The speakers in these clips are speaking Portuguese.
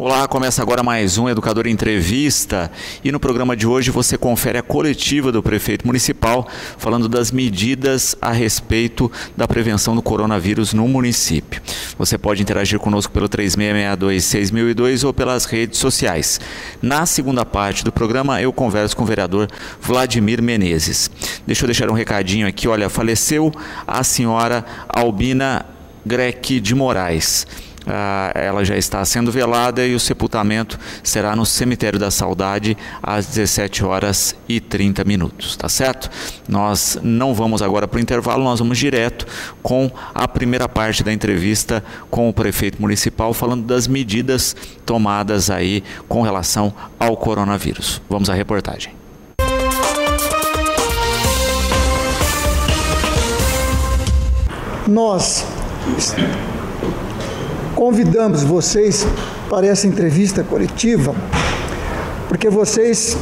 Olá, começa agora mais um Educador Entrevista e no programa de hoje você confere a coletiva do prefeito municipal falando das medidas a respeito da prevenção do coronavírus no município. Você pode interagir conosco pelo 3662-6002 ou pelas redes sociais. Na segunda parte do programa eu converso com o vereador Vladimir Menezes. Deixa eu deixar um recadinho aqui, olha, faleceu a senhora Albina Greque de Moraes. Ela já está sendo velada e o sepultamento será no Cemitério da Saudade às 17h30, tá certo? Nós não vamos agora para o intervalo, nós vamos direto com a primeira parte da entrevista com o prefeito municipal falando das medidas tomadas aí com relação ao coronavírus. Vamos à reportagem. Nós convidamos vocês para essa entrevista coletiva, porque vocês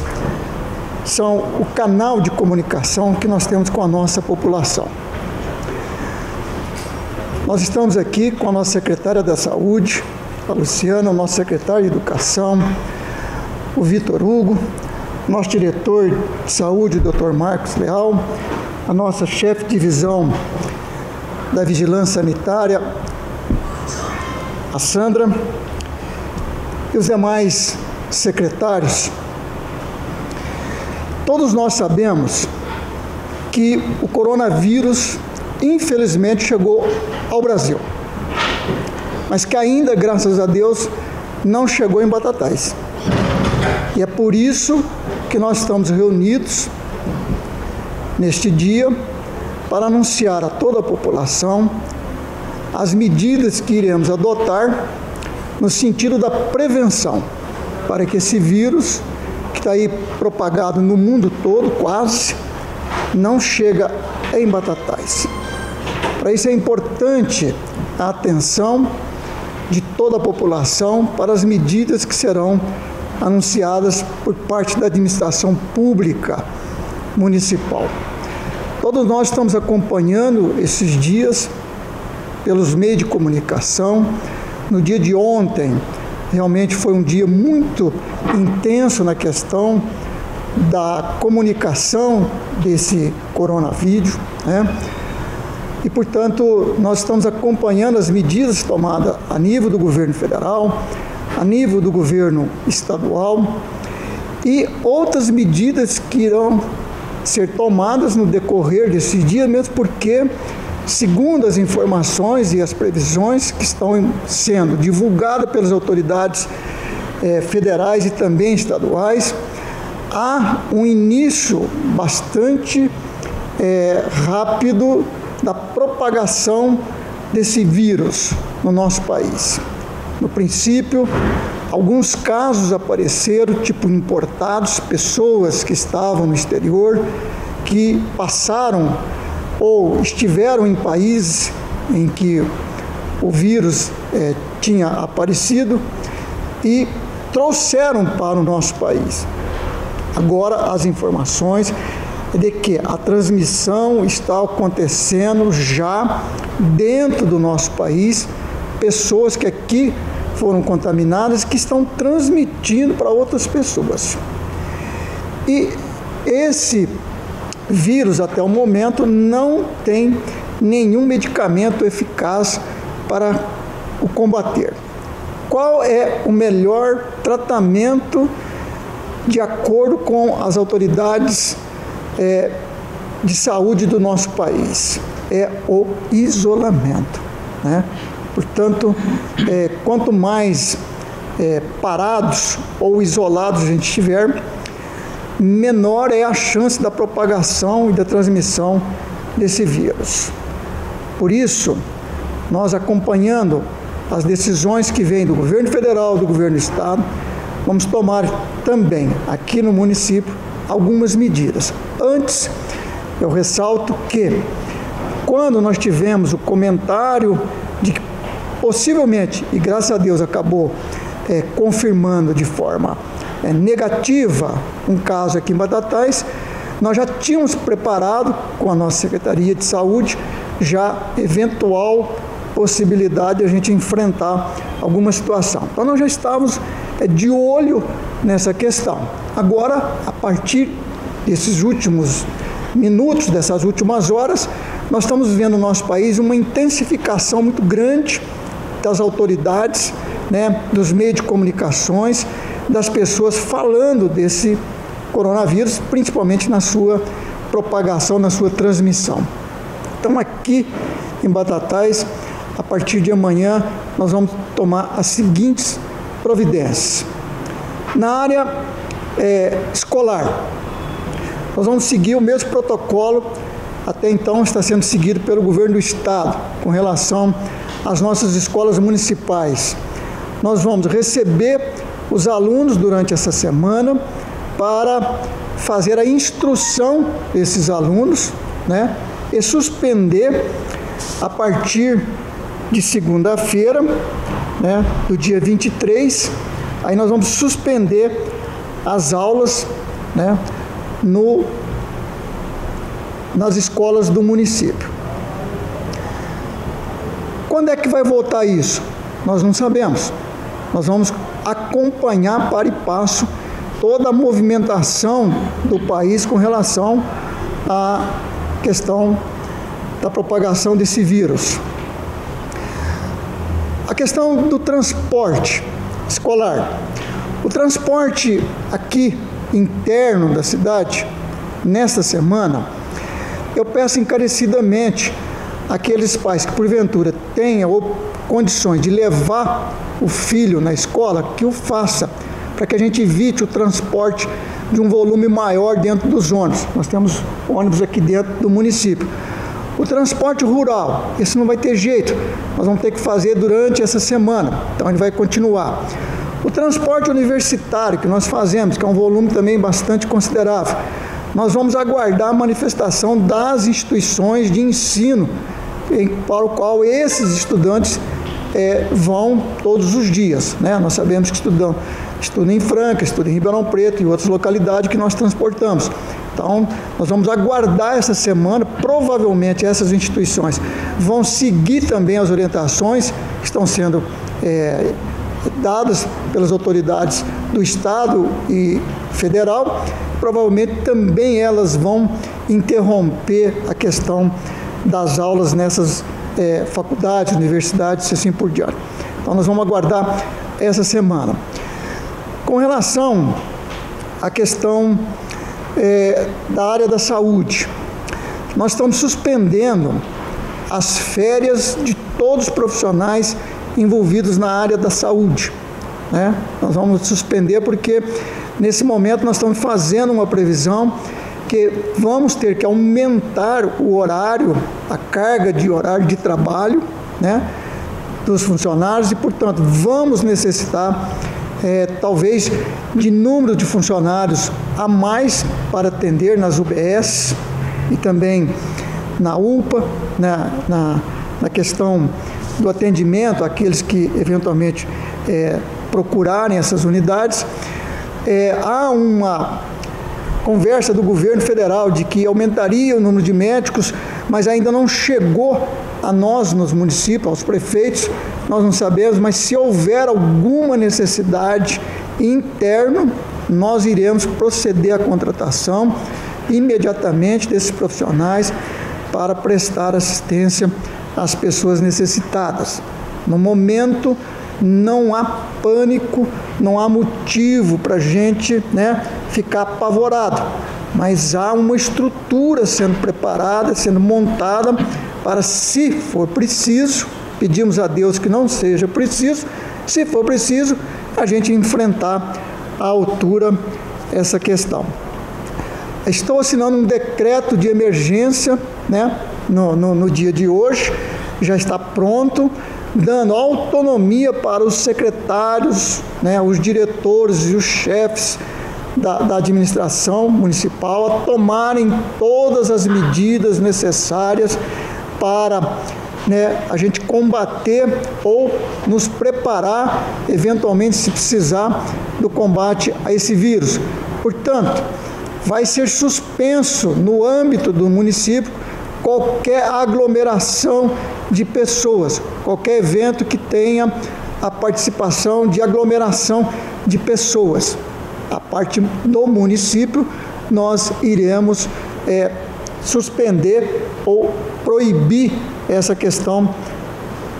são o canal de comunicação que nós temos com a nossa população. Nós estamos aqui com a nossa secretária da Saúde, a Luciana, o nosso secretário de Educação, o Vitor Hugo, nosso diretor de Saúde, o Dr. Marcos Leal, a nossa chefe de divisão da Vigilância Sanitária, a Sandra, e os demais secretários. Todos nós sabemos que o coronavírus, infelizmente, chegou ao Brasil, mas que ainda, graças a Deus, não chegou em Batatais. E é por isso que nós estamos reunidos neste dia para anunciar a toda a população as medidas que iremos adotar no sentido da prevenção, para que esse vírus, que está aí propagado no mundo todo, quase, não chega em Batatais. Para isso é importante a atenção de toda a população para as medidas que serão anunciadas por parte da administração pública municipal. Todos nós estamos acompanhando esses dias pelos meios de comunicação. No dia de ontem, realmente foi um dia muito intenso na questão da comunicação desse coronavírus, né? E, portanto, nós estamos acompanhando as medidas tomadas a nível do governo federal, a nível do governo estadual e outras medidas que irão ser tomadas no decorrer desses dias, mesmo porque, segundo as informações e as previsões que estão sendo divulgadas pelas autoridades federais e também estaduais, há um início bastante rápido da propagação desse vírus no nosso país. No princípio, alguns casos apareceram, tipo importados, pessoas que estavam no exterior, que passaram ou estiveram em países em que o vírus tinha aparecido e trouxeram para o nosso país. Agora, as informações é de que a transmissão está acontecendo já dentro do nosso país, pessoas que aqui foram contaminadas, que estão transmitindo para outras pessoas. E esse vírus, até o momento, não tem nenhum medicamento eficaz para o combater. Qual é o melhor tratamento de acordo com as autoridades de saúde do nosso país? É o isolamento, né? Portanto, quanto mais parados ou isolados a gente estiver, menor é a chance da propagação e da transmissão desse vírus. Por isso, nós, acompanhando as decisões que vêm do governo federal, do governo do estado, vamos tomar também aqui no município algumas medidas. Antes, eu ressalto que quando nós tivemos o comentário de que possivelmente, e graças a Deus acabou confirmando de forma negativa um caso aqui em Batatais, nós já tínhamos preparado com a nossa Secretaria de Saúde já eventual possibilidade de a gente enfrentar alguma situação. Então nós já estávamos de olho nessa questão. Agora, a partir desses últimos minutos, dessas últimas horas, nós estamos vendo no nosso país uma intensificação muito grande das autoridades, dos meios de comunicações, das pessoas falando desse coronavírus, principalmente na sua propagação, na sua transmissão. Então, aqui em Batatais, a partir de amanhã, nós vamos tomar as seguintes providências. Na área escolar, nós vamos seguir o mesmo protocolo, até então está sendo seguido pelo governo do estado, com relação às nossas escolas municipais. Nós vamos receber os alunos durante essa semana para fazer a instrução desses alunos, e suspender a partir de segunda-feira, do dia 23, aí nós vamos suspender as aulas, nas escolas do município. Quando é que vai voltar isso? Nós não sabemos. Nós vamos acompanhar para e passo toda a movimentação do país com relação à questão da propagação desse vírus. A questão do transporte escolar. O transporte aqui interno da cidade, nesta semana, eu peço encarecidamente àqueles pais que porventura tenham condições de levar o filho na escola, que o faça, para que a gente evite o transporte de um volume maior dentro dos ônibus. Nós temos ônibus aqui dentro do município. O transporte rural, esse não vai ter jeito, nós vamos ter que fazer durante essa semana, então ele vai continuar. O transporte universitário que nós fazemos, que é um volume também bastante considerável, nós vamos aguardar a manifestação das instituições de ensino para o qual esses estudantes vão todos os dias. Nós sabemos que estudam em Franca, estudam em Ribeirão Preto e outras localidades que nós transportamos. Então, nós vamos aguardar essa semana, provavelmente essas instituições vão seguir também as orientações que estão sendo dadas pelas autoridades do Estado e federal. Provavelmente também elas vão interromper a questão das aulas nessas faculdades, universidades e assim por diante. Então, nós vamos aguardar essa semana. Com relação à questão da área da saúde, nós estamos suspendendo as férias de todos os profissionais envolvidos na área da saúde. Nós vamos suspender porque, nesse momento, nós estamos fazendo uma previsão que vamos ter que aumentar o horário, a carga de horário de trabalho, dos funcionários e, portanto, vamos necessitar talvez de número de funcionários a mais para atender nas UBS e também na UPA, na questão do atendimento àqueles que eventualmente procurarem essas unidades. Há uma conversa do governo federal de que aumentaria o número de médicos, mas ainda não chegou a nós nos municípios, aos prefeitos. Nós não sabemos, mas se houver alguma necessidade interna, nós iremos proceder à contratação imediatamente desses profissionais para prestar assistência às pessoas necessitadas. No momento, não há pânico, não há motivo para a gente ficar apavorado, mas há uma estrutura sendo preparada, sendo montada para, se for preciso, pedimos a Deus que não seja preciso, se for preciso, a gente enfrentar à altura essa questão. Estou assinando um decreto de emergência no dia de hoje, já está pronto, dando autonomia para os secretários, os diretores e os chefes da administração municipal a tomarem todas as medidas necessárias para a gente combater ou nos preparar, eventualmente, se precisar, do combate a esse vírus. Portanto, vai ser suspenso no âmbito do município qualquer aglomeração de pessoas, qualquer evento que tenha a participação de aglomeração de pessoas. A parte do município, nós iremos suspender ou proibir essa questão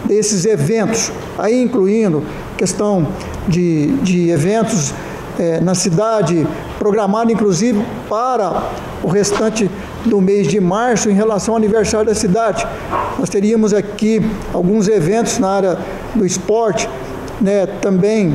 desses eventos, aí incluindo questão de eventos na cidade, programado inclusive para o restante do mês de março em relação ao aniversário da cidade. Nós teríamos aqui alguns eventos na área do esporte, né, também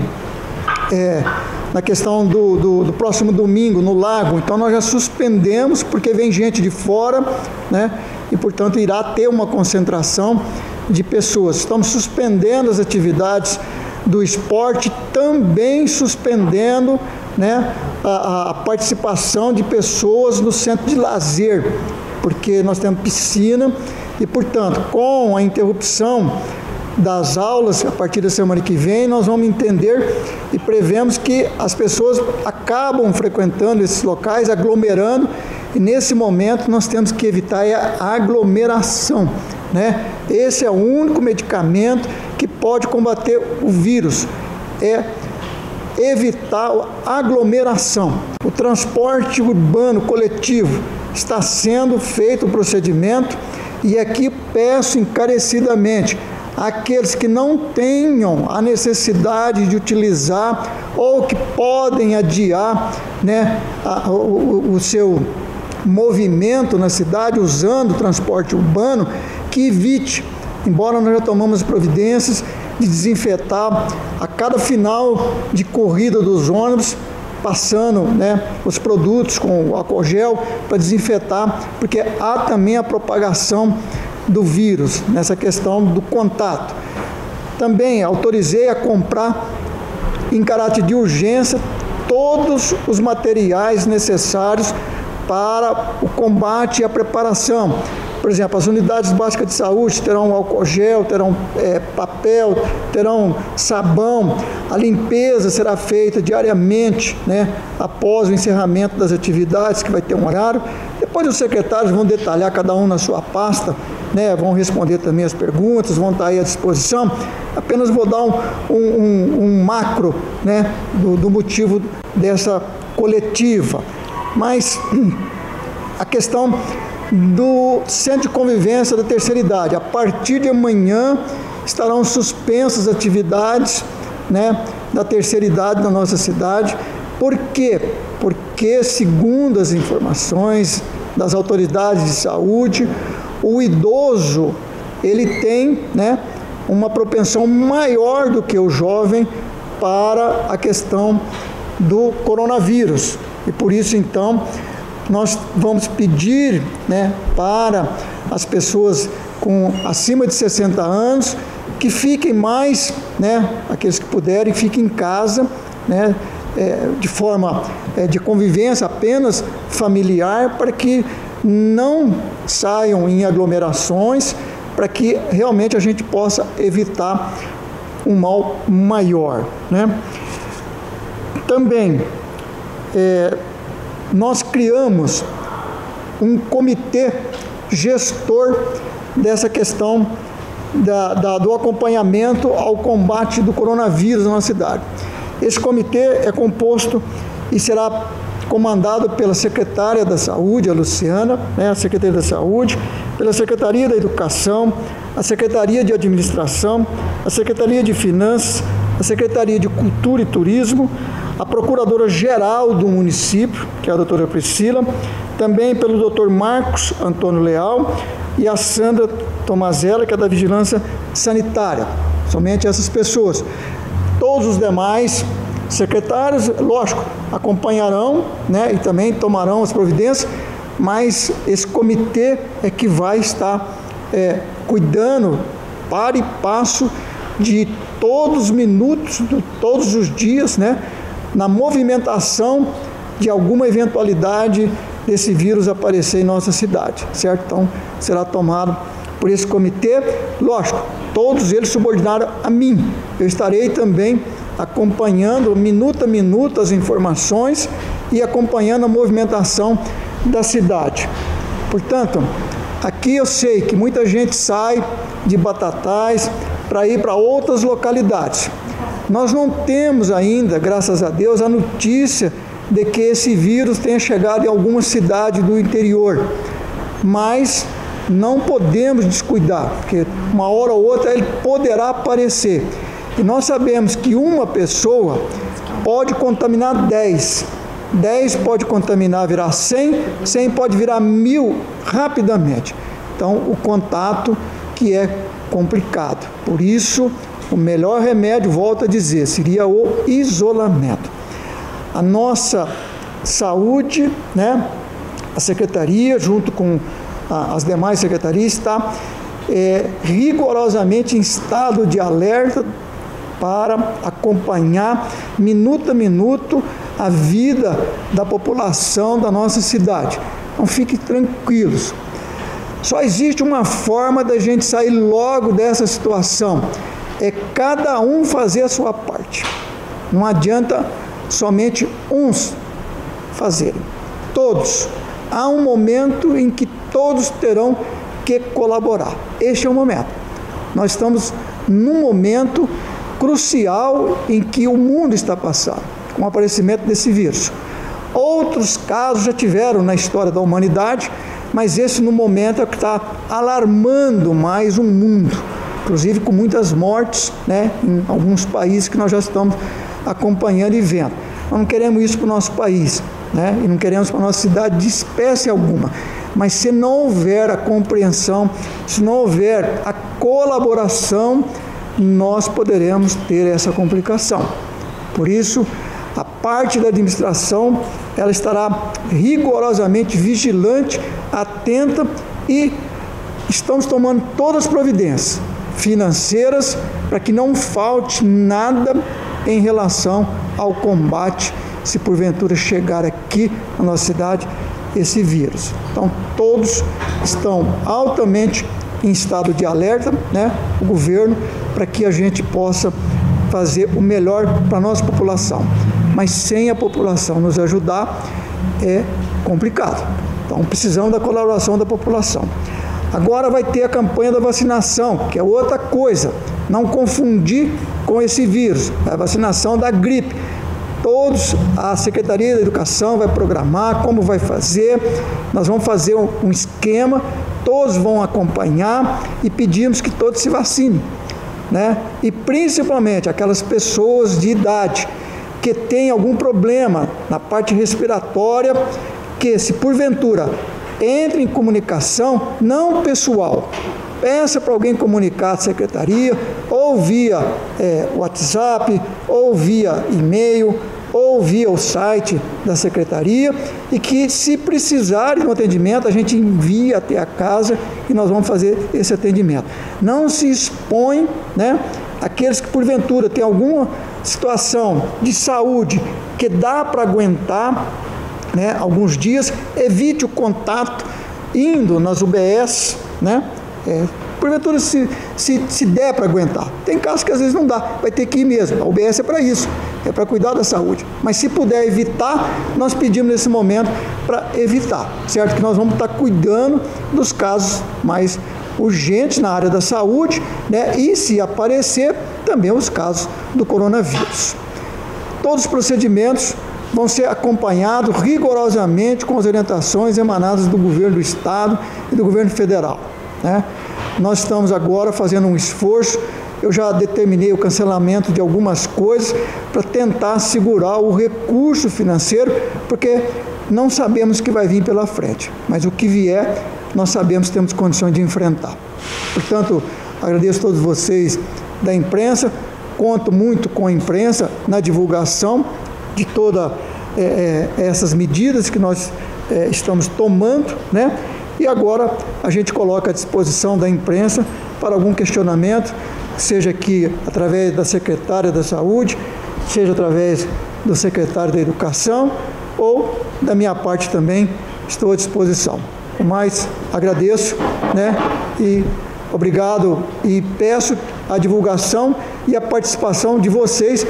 na questão do próximo domingo no Lago. Então nós já suspendemos porque vem gente de fora, né, e portanto irá ter uma concentração de pessoas. Estamos suspendendo as atividades do esporte, também suspendendo, né, a participação de pessoas no centro de lazer, porque nós temos piscina e, portanto, com a interrupção das aulas a partir da semana que vem, nós vamos entender e prevemos que as pessoas acabam frequentando esses locais, aglomerando, e nesse momento nós temos que evitar a aglomeração, né? Esse é o único medicamento que pode combater o vírus, evitar a aglomeração. O transporte urbano coletivo está sendo feito o procedimento, e aqui peço encarecidamente aqueles que não tenham a necessidade de utilizar ou que podem adiar, né, o seu movimento na cidade usando o transporte urbano, que evite, embora nós já tomamos providências de desinfetar a cada final de corrida dos ônibus, passando, né, os produtos com álcool gel para desinfetar, porque há também a propagação do vírus nessa questão do contato. Também autorizei a comprar em caráter de urgência todos os materiais necessários para o combate e a preparação. Por exemplo, as unidades básicas de saúde terão álcool gel, terão papel, terão sabão. A limpeza será feita diariamente, né, após o encerramento das atividades, que vai ter um horário. Depois os secretários vão detalhar, cada um na sua pasta, né, vão responder também as perguntas, vão estar aí à disposição. Apenas vou dar um macro, né, do motivo dessa coletiva. Mas a questão do centro de convivência da terceira idade, a partir de amanhã estarão suspensas as atividades, né, da terceira idade na nossa cidade. Por quê? Porque, segundo as informações das autoridades de saúde, o idoso, ele tem, né, uma propensão maior do que o jovem para a questão do coronavírus. E por isso, então, nós vamos pedir, né, para as pessoas com acima de 60 anos que fiquem mais, né, aqueles que puderem, fiquem em casa, né, de forma de convivência apenas familiar, para que não saiam em aglomerações, para que realmente a gente possa evitar um mal maior, né? Também nós criamos um comitê gestor dessa questão do acompanhamento ao combate do coronavírus na cidade. Esse comitê é composto e será comandado pela secretária da Saúde, a Luciana, né, a Secretaria da Saúde, pela Secretaria da Educação, a Secretaria de Administração, a Secretaria de Finanças, a Secretaria de Cultura e Turismo, a Procuradora-Geral do município, que é a doutora Priscila, também pelo doutor Marcos Antônio Leal e a Sandra Tomazella, que é da Vigilância Sanitária. Somente essas pessoas. Todos os demais secretários, lógico, acompanharão, né, e também tomarão as providências, mas esse comitê é que vai estar cuidando para e passo de todos os minutos, de todos os dias, né, na movimentação de alguma eventualidade desse vírus aparecer em nossa cidade, certo? Então, será tomado por esse comitê, lógico, todos eles subordinados a mim. Eu estarei também acompanhando minuto a minuto as informações e acompanhando a movimentação da cidade. Portanto, aqui eu sei que muita gente sai de Batatais para ir para outras localidades. Nós não temos ainda, graças a Deus, a notícia de que esse vírus tenha chegado em alguma cidade do interior, mas não podemos descuidar, porque uma hora ou outra ele poderá aparecer. E nós sabemos que uma pessoa pode contaminar 10. 10 pode contaminar, virar 100, 100 pode virar 1000 rapidamente. Então, o contato que é complicado. Por isso, o melhor remédio, volto a dizer, seria o isolamento. A nossa saúde, né, a secretaria, junto com as demais secretarias, está rigorosamente em estado de alerta para acompanhar minuto a minuto a vida da população da nossa cidade. Então fiquem tranquilos. Só existe uma forma da gente sair logo dessa situação, é cada um fazer a sua parte. Não adianta somente uns fazerem, todos. Há um momento em que todos terão que colaborar. Este é o momento. Nós estamos num momento crucial em que o mundo está passando, com o aparecimento desse vírus. Outros casos já tiveram na história da humanidade, mas esse no momento é o que está alarmando mais o mundo, inclusive com muitas mortes, né, em alguns países que nós já estamos acompanhando e vendo. Nós não queremos isso para o nosso país, né, e não queremos para a nossa cidade de espécie alguma, mas se não houver a compreensão, se não houver a colaboração, nós poderemos ter essa complicação. Por isso, a parte da administração, ela estará rigorosamente vigilante, atenta, e estamos tomando todas as providências financeiras para que não falte nada em relação ao combate, se porventura chegar aqui na nossa cidade esse vírus. Então, todos estão altamente em estado de alerta, né, o governo, para que a gente possa fazer o melhor para a nossa população. Mas sem a população nos ajudar, é complicado. Então, precisamos da colaboração da população. Agora vai ter a campanha da vacinação, que é outra coisa. Não confundir com esse vírus, a vacinação da gripe. Todos, a Secretaria da Educação vai programar como vai fazer, nós vamos fazer um esquema, todos vão acompanhar e pedimos que todos se vacinem, né? E principalmente aquelas pessoas de idade que têm algum problema na parte respiratória, que se porventura entre em comunicação não pessoal, peça para alguém comunicar à secretaria, ou via WhatsApp, ou via e-mail, ou via o site da secretaria, e que, se precisar de um atendimento, a gente envia até a casa e nós vamos fazer esse atendimento. Não se expõe, né, aqueles que porventura têm alguma situação de saúde que dá para aguentar, né, alguns dias, evite o contato indo nas UBS, né, porventura se der para aguentar. Tem casos que às vezes não dá, vai ter que ir mesmo. A UBS é para isso, é para cuidar da saúde. Mas se puder evitar, nós pedimos nesse momento para evitar, certo? Que nós vamos estar cuidando dos casos mais urgentes na área da saúde, né? E se aparecer, também os casos do coronavírus. Todos os procedimentos vão ser acompanhados rigorosamente com as orientações emanadas do governo do Estado e do governo federal, né? Nós estamos agora fazendo um esforço, eu já determinei o cancelamento de algumas coisas para tentar segurar o recurso financeiro, porque não sabemos o que vai vir pela frente, mas o que vier, nós sabemos que temos condições de enfrentar. Portanto, agradeço a todos vocês da imprensa, conto muito com a imprensa na divulgação de todas essas medidas que nós estamos tomando, né? E agora a gente coloca à disposição da imprensa para algum questionamento, seja aqui através da secretária da Saúde, seja através do secretário da Educação, ou da minha parte também, estou à disposição. Mas agradeço, né, e obrigado, e peço a divulgação e a participação de vocês,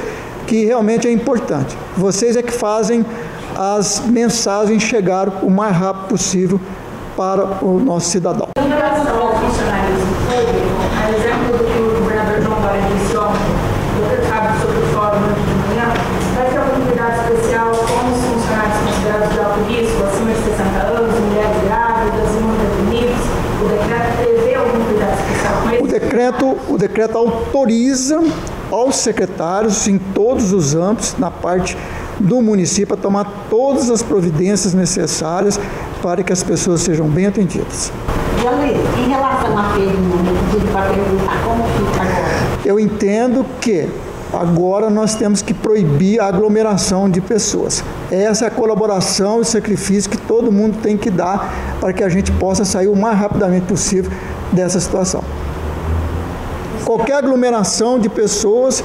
que realmente é importante. Vocês é que fazem as mensagens chegar o mais rápido possível para o nosso cidadão. Em relação ao funcionalismo público, a exemplo do que o governador João Soares disse ontem, Dr. Fábio, sobre o fórum de manhã, vai ter algum cuidado especial com os funcionários considerados de alto risco, acima de 60 anos, mulheres grávidas, imunodeprimidos? O decreto prevê algum cuidado especial com isso? O decreto autoriza aos secretários, em todos os âmbitos, na parte do município, a tomar todas as providências necessárias para que as pessoas sejam bem atendidas. Luiz, em relação à feirinha, eu pedi para perguntar como fica agora. Eu entendo que agora nós temos que proibir a aglomeração de pessoas. Essa é a colaboração e sacrifício que todo mundo tem que dar para que a gente possa sair o mais rapidamente possível dessa situação. Qualquer aglomeração de pessoas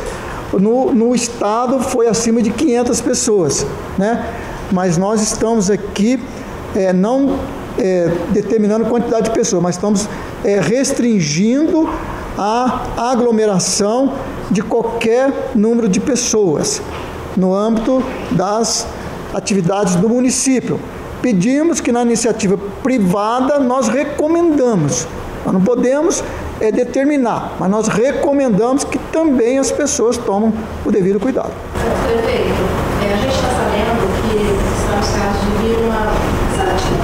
no estado foi acima de 500 pessoas, né? Mas nós estamos aqui não determinando quantidade de pessoas, mas estamos restringindo a aglomeração de qualquer número de pessoas no âmbito das atividades do município. Pedimos que na iniciativa privada nós recomendamos, nós não podemos determinar, mas nós recomendamos que também as pessoas tomem o devido cuidado. Prefeito, a gente está sabendo que estamos casos de vir uma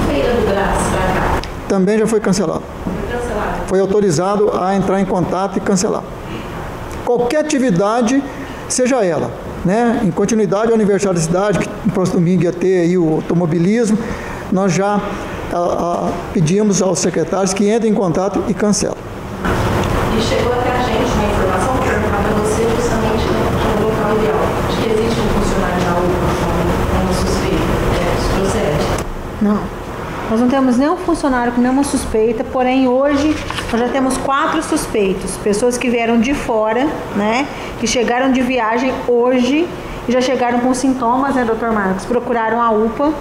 feira do Grátis para cá. Também já foi cancelado. Foi cancelado? Foi autorizado a entrar em contato e cancelar. Qualquer atividade, seja ela, né? Em continuidade ao aniversário da cidade, que no próximo domingo ia ter aí o automobilismo, nós já pedimos aos secretários que entrem em contato e cancelem. E chegou até a gente uma informação que perguntava para você justamente no local ideal, de que existe um funcionário da UPA com uma suspeita. Isso procede? Não. Nós não temos nenhum funcionário com nenhuma suspeita, porém hoje nós já temos 4 suspeitos, pessoas que vieram de fora, né, que chegaram de viagem hoje e já chegaram com sintomas, né, doutor Marcos, procuraram a UPA.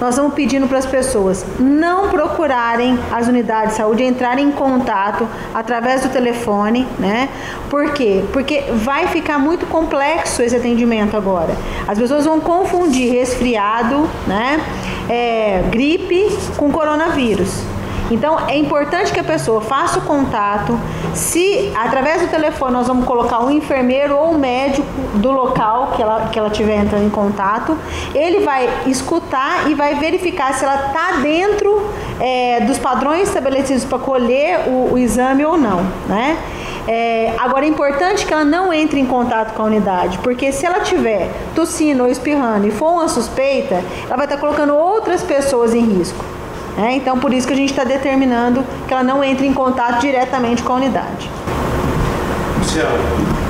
Nós estamos pedindo para as pessoas não procurarem as unidades de saúde, entrarem em contato através do telefone, né? Por quê? Porque vai ficar muito complexo esse atendimento agora. As pessoas vão confundir resfriado, né? Gripe com coronavírus. Então, é importante que a pessoa faça o contato. Se, através do telefone, nós vamos colocar um enfermeiro ou um médico do local que ela tiver entrando em contato, ele vai escutar e vai verificar se ela está dentro dos padrões estabelecidos para colher o exame ou não, né? Agora, é importante que ela não entre em contato com a unidade, porque se ela tiver tossindo ou espirrando e for uma suspeita, ela vai estar colocando outras pessoas em risco. Então, por isso que a gente está determinando que ela não entre em contato diretamente com a unidade. Luciano,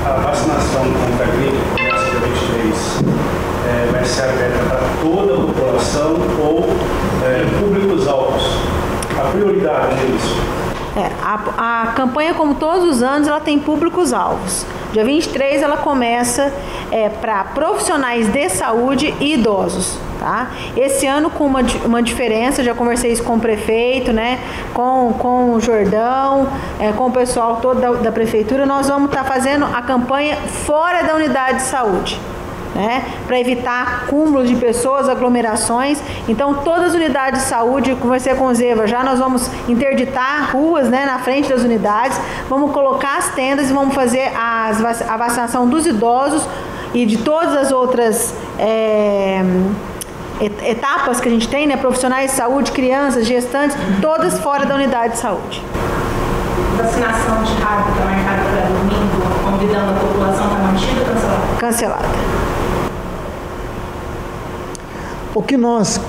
a vacinação contra a gripe, começa dia 23, vai ser aberta para toda a população ou públicos-alvos? A prioridade nisso? A campanha, como todos os anos, ela tem públicos-alvos. Dia 23 ela começa para profissionais de saúde e idosos. Tá? Esse ano com uma diferença, já conversei isso com o prefeito, né? com o Jordão, com o pessoal todo da prefeitura, nós vamos estar fazendo a campanha fora da unidade de saúde. Né, para evitar acúmulos de pessoas, aglomerações. Então, todas as unidades de saúde, conversei com o Zeva, já nós vamos interditar ruas, né, na frente das unidades, vamos colocar as tendas e vamos fazer a vacinação dos idosos e de todas as outras etapas que a gente tem, né, profissionais de saúde, crianças, gestantes, todas fora da unidade de saúde. Vacinação de rádio está marcada para domingo, convidando a população, está mantida ou cancelada? Cancelada. O que nós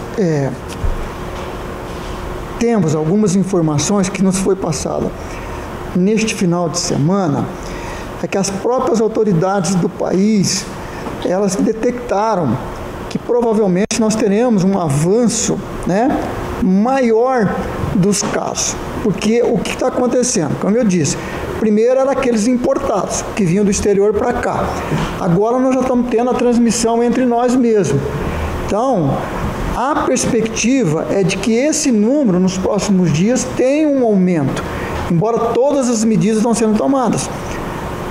temos algumas informações que nos foi passada neste final de semana é que as próprias autoridades do país, elas detectaram que provavelmente nós teremos um avanço, né, maior dos casos. Porque o que está acontecendo? Como eu disse, primeiro eram aqueles importados que vinham do exterior para cá. Agora nós já estamos tendo a transmissão entre nós mesmos. Então, a perspectiva é de que esse número nos próximos dias tenha um aumento, embora todas as medidas estão sendo tomadas.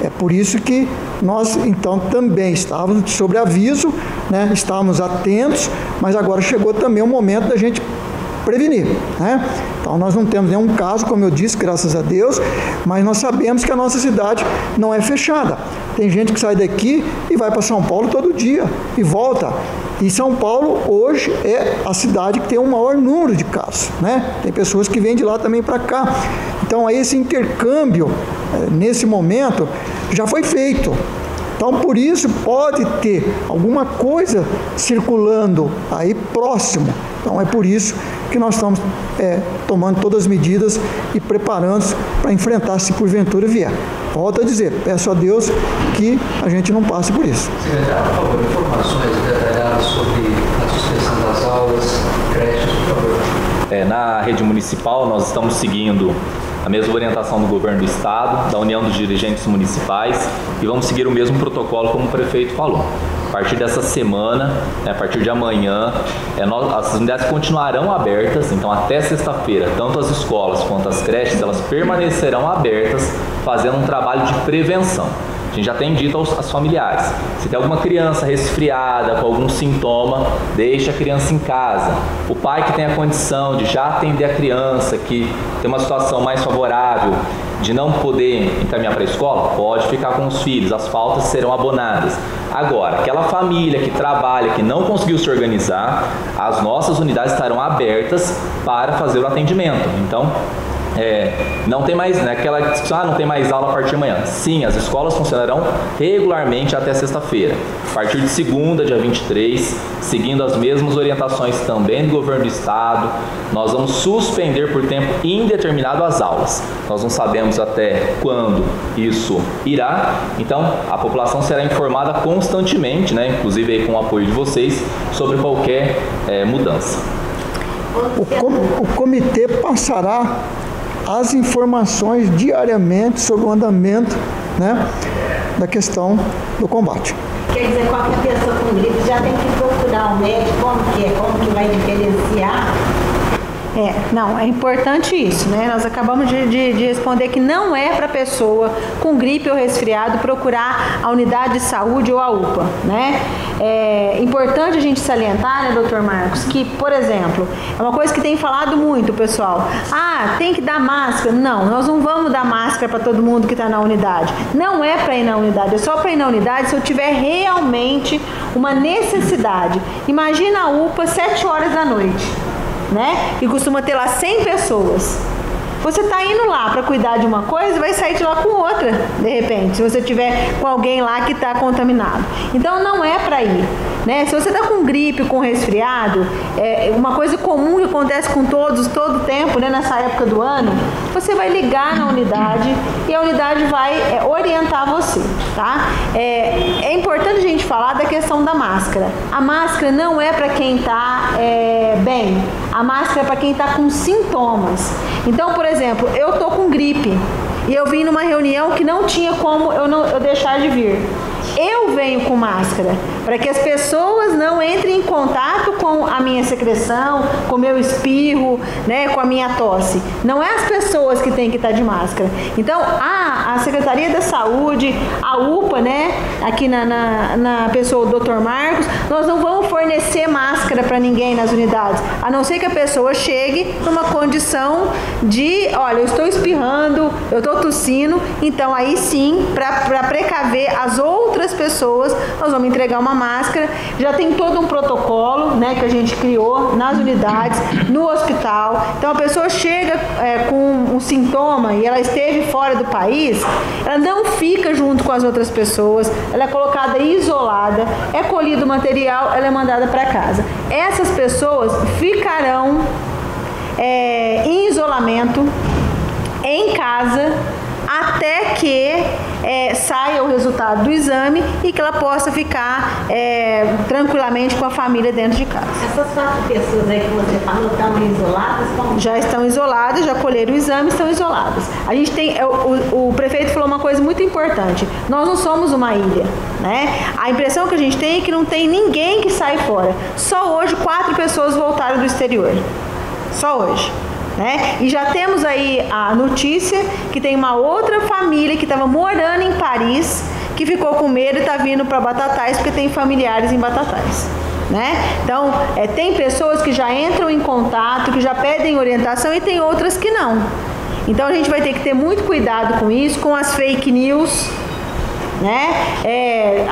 É por isso que nós, então, também estávamos sob aviso, né? Estávamos atentos, mas agora chegou também o momento da gente prevenir, né? Então nós não temos nenhum caso, como eu disse, graças a Deus, mas nós sabemos que a nossa cidade não é fechada. Tem gente que sai daqui e vai para São Paulo todo dia e volta. E São Paulo hoje é a cidade que tem o maior número de casos, né? Tem pessoas que vêm de lá também para cá. Então aí esse intercâmbio, nesse momento, já foi feito. Então, por isso, pode ter alguma coisa circulando aí próximo. Então, é por isso que nós estamos tomando todas as medidas e preparando-nos para enfrentar se porventura vier. Volto a dizer, peço a Deus que a gente não passe por isso. Secretário, por favor, informações detalhadas sobre a suspensão das aulas, creches, por favor. Na rede municipal, nós estamos seguindo a mesma orientação do governo do estado, da União dos Dirigentes Municipais, e vamos seguir o mesmo protocolo como o prefeito falou. A partir dessa semana, a partir de amanhã, as unidades continuarão abertas, então até sexta-feira, tanto as escolas quanto as creches, elas permanecerão abertas, fazendo um trabalho de prevenção. A gente já tem dito aos familiares, se tem alguma criança resfriada com algum sintoma, deixe a criança em casa. O pai que tem a condição de já atender a criança, que tem uma situação mais favorável de não poder encaminhar para a escola, pode ficar com os filhos, as faltas serão abonadas. Agora, aquela família que trabalha, que não conseguiu se organizar, as nossas unidades estarão abertas para fazer o atendimento. Então, não tem mais, né, aquela discussão, não tem mais aula a partir de amanhã. Sim, as escolas funcionarão regularmente até sexta-feira. A partir de segunda, dia 23, seguindo as mesmas orientações também do governo do estado, nós vamos suspender por tempo indeterminado as aulas. Nós não sabemos até quando isso irá, então a população será informada constantemente, né, inclusive aí com o apoio de vocês, sobre qualquer mudança. O comitê passará as informações diariamente sobre o andamento, né, da questão do combate. Quer dizer, qualquer pessoa com gripe já tem que procurar um médico, como que vai diferenciar? Não, é importante isso, né? Nós acabamos de responder que não é para pessoa com gripe ou resfriado procurar a unidade de saúde ou a UPA, né? É importante a gente salientar, né, doutor Marcos, que, por exemplo, é uma coisa que tem falado muito, pessoal. Tem que dar máscara. Não, nós não vamos dar máscara para todo mundo que está na unidade. Não é para ir na unidade, é só para ir na unidade se eu tiver realmente uma necessidade. Imagina a UPA 7 horas da noite, né? E costuma ter lá 100 pessoas. Você está indo lá para cuidar de uma coisa e vai sair de lá com outra, de repente, se você tiver com alguém lá que está contaminado. Então, não é para ir, né? Se você está com gripe, com resfriado, uma coisa comum que acontece com todos, todo o tempo, né, nessa época do ano, você vai ligar na unidade e a unidade vai orientar você, tá? É importante a gente falar da questão da máscara. A máscara não é para quem está bem, a máscara é para quem está com sintomas. Então, por exemplo, eu tô com gripe e eu vim numa reunião que não tinha como eu deixar de vir. Eu venho com máscara para que as pessoas não entrem em contato com a minha secreção, com o meu espirro, né, com a minha tosse. Não é as pessoas que têm que estar de máscara. Então, a Secretaria da Saúde, a UPA, né, aqui na pessoa do Dr. Marcos, nós não vamos fornecer máscara para ninguém nas unidades, a não ser que a pessoa chegue numa condição de, olha, eu estou espirrando, eu estou tossindo, então aí sim, para precaver as outras pessoas, nós vamos entregar uma máscara. Já tem todo um protocolo, né, que a gente criou nas unidades, no hospital. Então a pessoa chega com um sintoma e ela esteve fora do país, ela não fica junto com as outras pessoas, ela é colocada isolada, é colhido o material, ela é mandada para casa. Essas pessoas ficarão em isolamento, em casa, até que saia o resultado do exame e que ela possa ficar tranquilamente com a família dentro de casa. Essas 4 pessoas aí que você falou estão isoladas? Como? Já estão isoladas, já colheram o exame, estão isoladas. A gente tem, o prefeito falou uma coisa muito importante, nós não somos uma ilha, né? A impressão que a gente tem é que não tem ninguém que sai fora. Só hoje 4 pessoas voltaram do exterior. Só hoje. Né? E já temos aí a notícia que tem uma outra família que estava morando em Paris, que ficou com medo e está vindo para Batatais porque tem familiares em Batatais. né? Então, tem pessoas que já entram em contato, que já pedem orientação e tem outras que não. Então, a gente vai ter que ter muito cuidado com isso, com as fake news, né?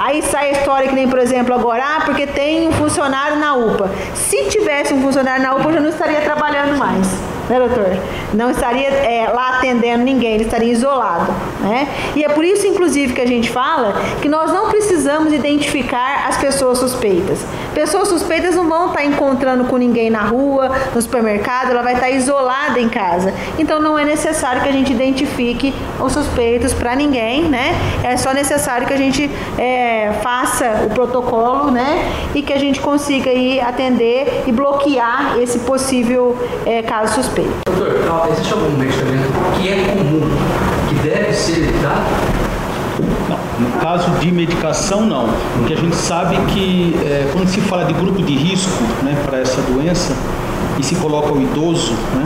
Aí sai a história que nem, por exemplo, agora, porque tem um funcionário na UPA. Se tivesse um funcionário na UPA, eu já não estaria trabalhando mais, né, doutor? Não estaria lá atendendo ninguém, ele estaria isolado, né? E é por isso, inclusive, que a gente fala que nós não precisamos identificar as pessoas suspeitas. Pessoas suspeitas não vão estar encontrando com ninguém na rua, no supermercado, ela vai estar isolada em casa. Então, não é necessário que a gente identifique os suspeitos para ninguém, né? É só necessário que a gente faça o protocolo, né? E que a gente consiga aí atender e bloquear esse possível caso suspeito. Doutor, existe algum medicamento que é comum, que deve ser evitado? Não, no caso de medicação, não. Porque a gente sabe que quando se fala de grupo de risco, né, para essa doença, e se coloca o idoso, né,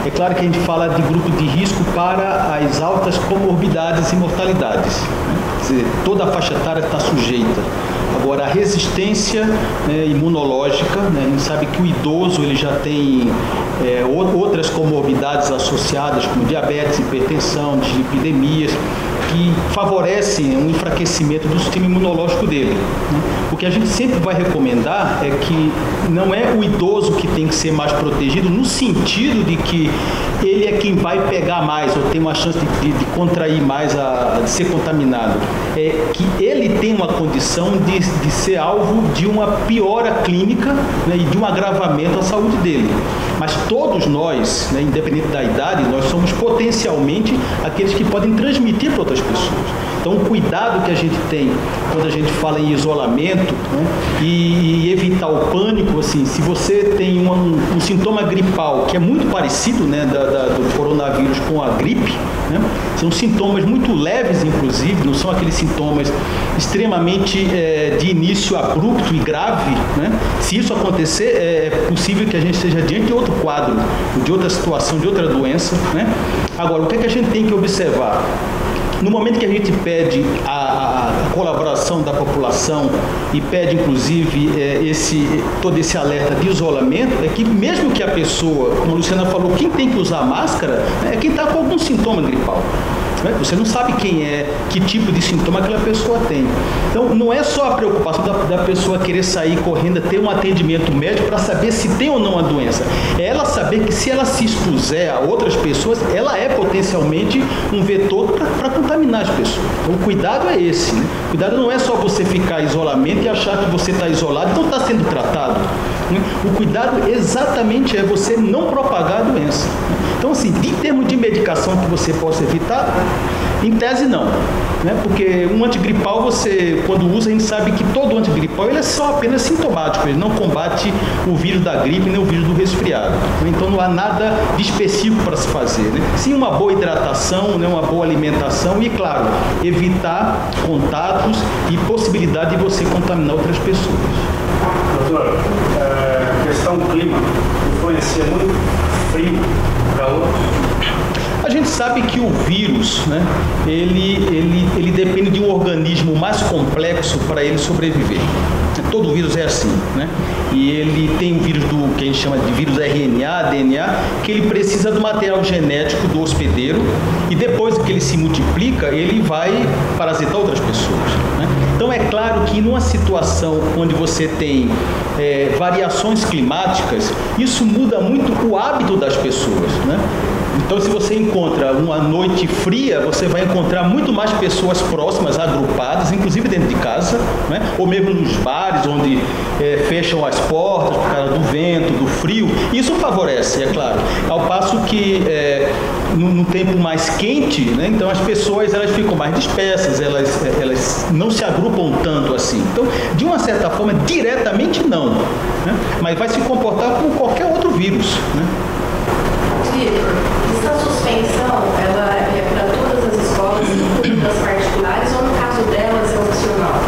é claro que a gente fala de grupo de risco para as altas comorbidades e mortalidades, né? Quer dizer, toda a faixa etária está sujeita. Agora, a resistência imunológica, né, a gente sabe que o idoso ele já tem outras comorbidades associadas, como diabetes, hipertensão, dislipidemias, que favorecem um enfraquecimento do sistema imunológico dele, né? O que a gente sempre vai recomendar é que não é o idoso que tem que ser mais protegido no sentido de que ele é quem vai pegar mais ou tem uma chance de contrair mais, de ser contaminado. É que ele tem uma condição de ser alvo de uma piora clínica, né, e de um agravamento à saúde dele. Mas todos nós, né, independente da idade, nós somos potencialmente aqueles que podem transmitir para outras pessoas. Então, o cuidado que a gente tem quando a gente fala em isolamento, né, e evitar o pânico, assim, se você tem um sintoma gripal que é muito parecido, né, do coronavírus com a gripe, né, são sintomas muito leves, inclusive, não são aqueles sintomas extremamente de início abrupto e grave, né? Se isso acontecer, é possível que a gente esteja diante de outro quadro, de outra situação, de outra doença, né? Agora, o que é que a gente tem que observar? No momento que a gente pede a colaboração da população e pede, inclusive, todo esse alerta de isolamento, é que mesmo que a pessoa, como a Luciana falou, quem tem que usar máscara é quem está com algum sintoma gripal. Você não sabe quem é, que tipo de sintoma aquela pessoa tem. Então, não é só a preocupação da pessoa querer sair correndo, ter um atendimento médico para saber se tem ou não a doença. É ela saber que se ela se expuser a outras pessoas, ela é potencialmente um vetor para contaminar as pessoas. Então, o cuidado é esse, né? O cuidado não é só você ficar em isolamento e achar que você está isolado e não está sendo tratado. O cuidado exatamente é você não propagar a doença. Então, assim, em termos de medicação que você possa evitar, em tese não, né? Porque um antigripal, você, quando usa, a gente sabe que todo antigripal ele é só apenas sintomático, ele não combate o vírus da gripe nem o vírus do resfriado. Então não há nada de específico para se fazer, né? Sim, uma boa hidratação, né? Uma boa alimentação e, claro, evitar contatos e possibilidade de você contaminar outras pessoas. Doutor, questão clima influencia muito frio para outros? A gente sabe que o vírus, né, ele depende de um organismo mais complexo para ele sobreviver. Todo vírus é assim, né? E ele tem um vírus que a gente chama de vírus RNA, DNA, que ele precisa do material genético do hospedeiro e depois que ele se multiplica, ele vai parasitar outras pessoas, né? Então é claro que numa situação onde você tem variações climáticas, isso muda muito o hábito das pessoas, né? Então, se você encontra uma noite fria, você vai encontrar muito mais pessoas próximas, agrupadas, inclusive dentro de casa, né? Ou mesmo nos bares, onde fecham as portas por causa do vento, do frio. Isso favorece, é claro. Ao passo que no tempo mais quente, né? Então as pessoas elas ficam mais dispersas, elas não se agrupam tanto assim. Então, de uma certa forma, diretamente não, né? Mas vai se comportar como qualquer outro vírus, né? Vitor, essa suspensão, ela é para todas as escolas, incluindo as particulares, ou no caso delas é opcional?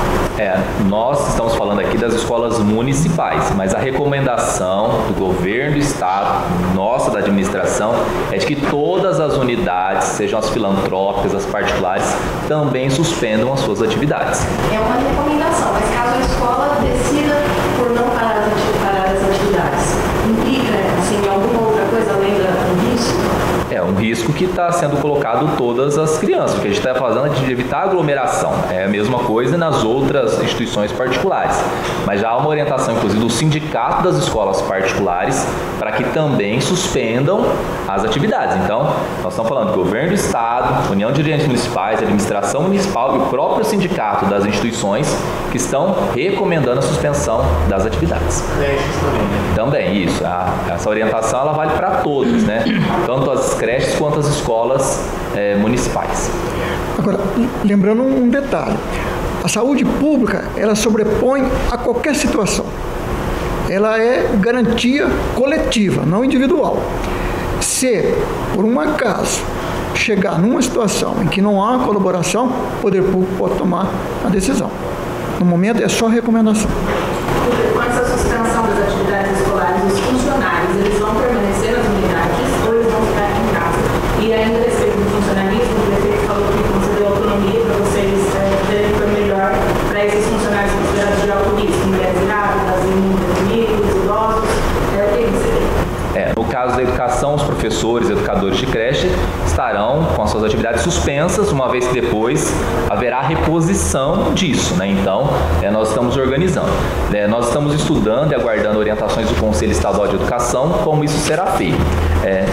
Nós estamos falando aqui das escolas municipais, mas a recomendação do governo do estado, nossa, da administração, é de que todas as unidades, sejam as filantrópicas, as particulares, também suspendam as suas atividades. É uma recomendação, mas caso a escola decida por não fazer assim, alguma outra coisa além do risco? É um risco que está sendo colocado todas as crianças, porque a gente está falando de evitar aglomeração. É a mesma coisa nas outras instituições particulares. Mas já há uma orientação, inclusive, do sindicato das escolas particulares para que também suspendam as atividades. Então, nós estamos falando do governo do estado, União de Dirigentes Municipais, administração municipal e o próprio sindicato das instituições que estão recomendando a suspensão das atividades. Também, isso. Essa orientação ela vale para todos, né? Tanto as creches quanto as escolas municipais. Agora, lembrando um detalhe, a saúde pública, ela sobrepõe a qualquer situação. Ela é garantia coletiva, não individual. Se, por um acaso, chegar numa situação em que não há colaboração, o poder público pode tomar a decisão. No momento, é só recomendação. Com essa suspensão das atividades escolares, os funcionários, eles vão permanecer nas unidades ou eles vão ficar em casa? E ainda a respeito do funcionalismo, o prefeito falou que concedeu autonomia para vocês terem por melhor para esses funcionários considerados de alto risco, mulheres grávidas, imunodeprimidos, idosos, o que você tem? No caso da educação, os professores, educadores de creche estarão com as suas atividades suspensas, uma vez que depois haverá reposição disso, né? Então, nós estamos organizando. Nós estamos estudando e aguardando orientações do Conselho Estadual de Educação, como isso será feito.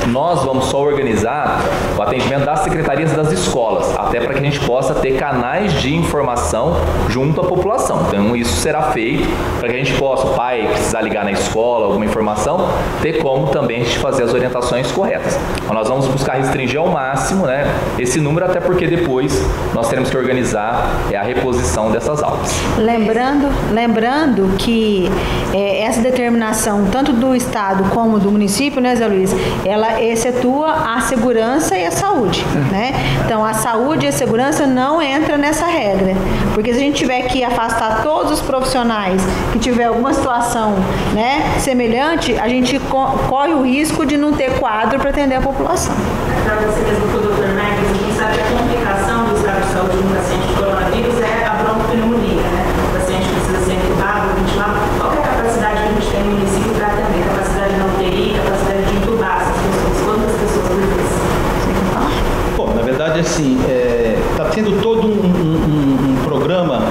Nós vamos só organizar o atendimento das secretarias das escolas, até para que a gente possa ter canais de informação junto à população. Então, isso será feito para que a gente possa, o pai precisar ligar na escola, alguma informação, ter como também a gente fazer as orientações corretas. Então, nós vamos buscar restringir ao máximo, né, esse número, até porque depois nós teremos que organizar a reposição dessas aulas. Lembrando que essa determinação, tanto do Estado como do município, né, Zé Luiz, ela excetua a segurança e a saúde, né? Então, a saúde e a segurança não entra nessa regra, porque se a gente tiver que afastar todos os profissionais que tiver alguma situação, né, semelhante, a gente corre o risco de não ter quadro para atender a população. Para você mesmo, para o Dr. Marques, a gente sabe que a complicação do estado de saúde de um paciente de coronavírus é a broncopneumonia, né? O paciente precisa ser entubado, ventilado. Qual é a capacidade que a gente tem no município para atender? Capacidade na UTI, capacidade de entubar essas pessoas? Quantas pessoas por vez? Bom, na verdade, assim, está tendo todo um programa